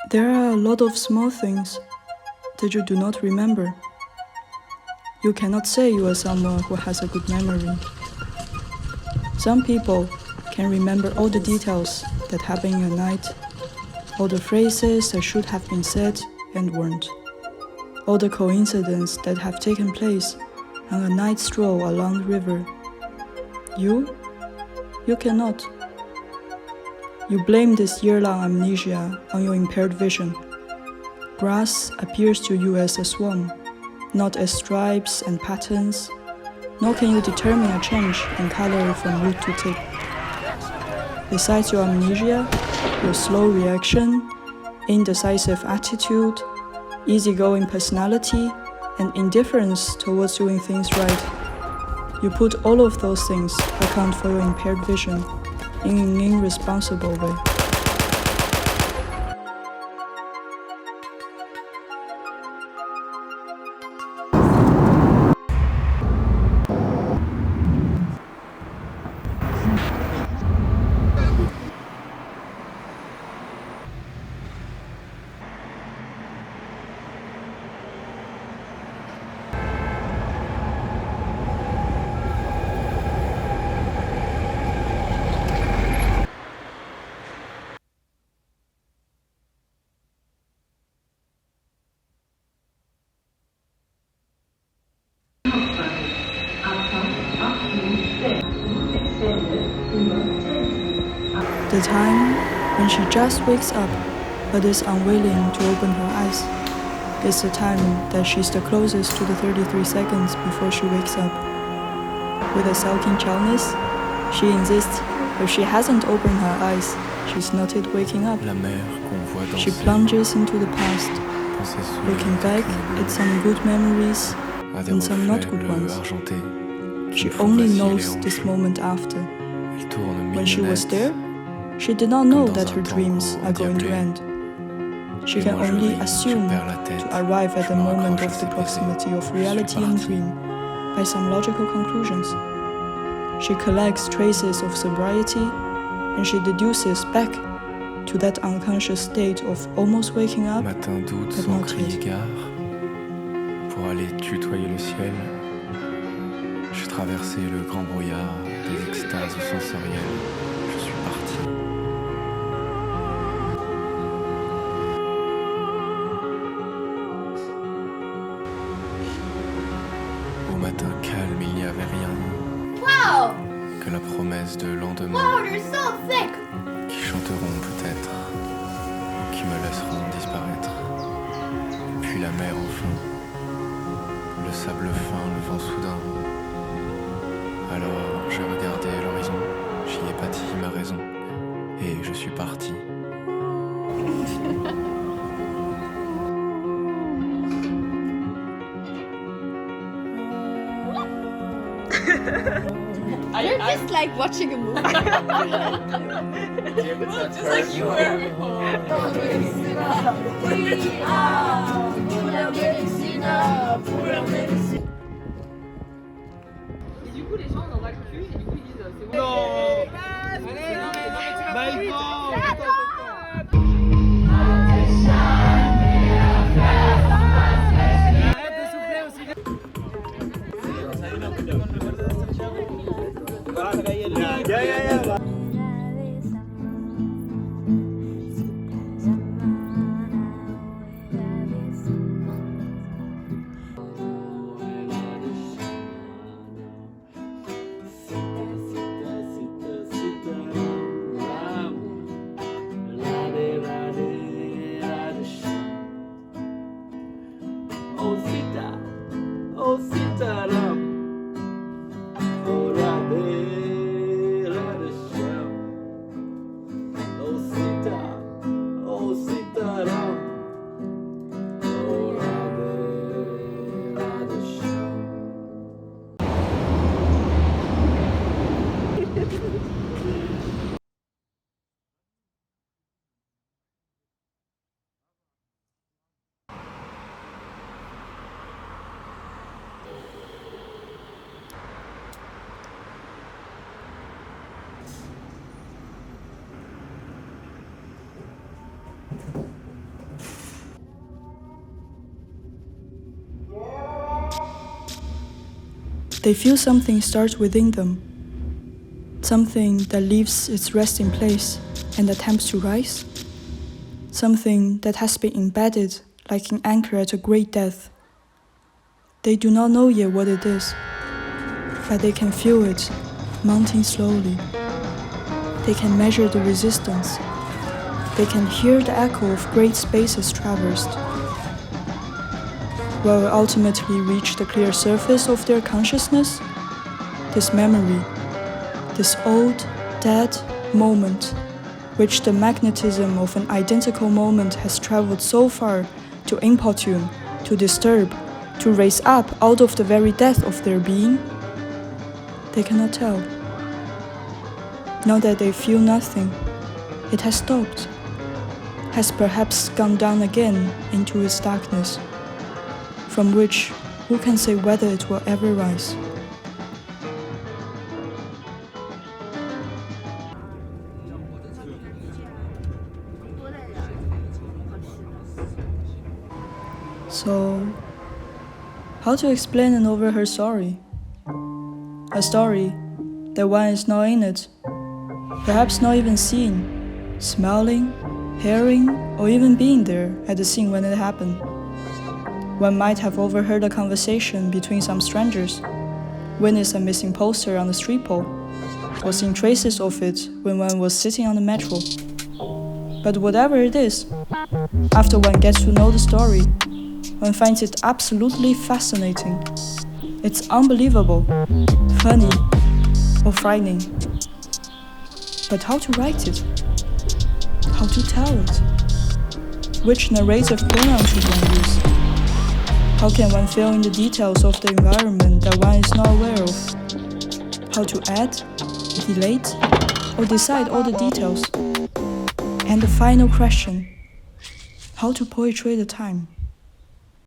There are a lot of small things that you do not remember. You cannot say you are someone who has a good memory. Some people can remember all the details that happen in a night, all the phrases that should have been said and weren't, all the coincidences that have taken place on a night stroll along the river. You cannot. You blame this year-long amnesia on your impaired vision. Grass appears to you as a swan, not as stripes and patterns, nor can you determine a change in color from root to tip. Besides your amnesia, your slow reaction, indecisive attitude, easygoing personality, and indifference towards doing things right, you put all of those things account for your impaired vision in an irresponsible way. The time when she just wakes up but is unwilling to open her eyes is the time that she's the closest to the 33 seconds before she wakes up. With a sulking childness, she insists if she hasn't opened her eyes, she's not yet waking up. She plunges into the past, looking back at some good memories and some not good ones. She only knows this moment after. When she was there, she did not know that her dreams are going to end. She can only assume to arrive at the moment of the proximity of reality and dream by some logical conclusions. She collects traces of sobriety and she deduces back to that unconscious state of almost waking up, but not yet. Pour aller tutoyer le ciel, j'ai traversé le grand brouillard des extases sensorielles. Je suis parti. Au matin calme, il n'y avait rien que la promesse de lendemain qui chanteront peut-être, qui me laisseront disparaître. Puis la mer enfin, le sable fin, le vent soudain. Alors j'ai regardé l'horizon, j'y ai bâti ma raison, et je suis parti. You're just like watching a movie. Just like you were Et du coup, les gens en ont ras le cul et du coup, ils disent c'est bon. Non. Allez, Oh, sitaram. Oh, rade, rade. They feel something starts within them, something that leaves its resting place and attempts to rise, something that has been embedded like an anchor at a great depth. They do not know yet what it is, but they can feel it mounting slowly. They can measure the resistance. They can hear the echo of great spaces traversed. Will ultimately reach the clear surface of their consciousness? This memory, this old, dead moment, which the magnetism of an identical moment has traveled so far to importune, to disturb, to raise up out of the very depth of their being? They cannot tell. Now that they feel nothing, it has stopped, has perhaps gone down again into its darkness, from which who can say whether it will ever rise? So, how to explain and overheard story? A story that one is not in it, perhaps not even seeing, smelling, hearing, or even being there at the scene when it happened. One might have overheard a conversation between some strangers, witnessed a missing poster on the street pole, or seen traces of it when one was sitting on the metro. But whatever it is, after one gets to know the story, one finds it absolutely fascinating. It's unbelievable, funny, or frightening. But how to write it? How to tell it? Which narrative pronoun should one use? How can one fill in the details of the environment that one is not aware of? How to add, delete, or decide all the details? And the final question, how to portray the time?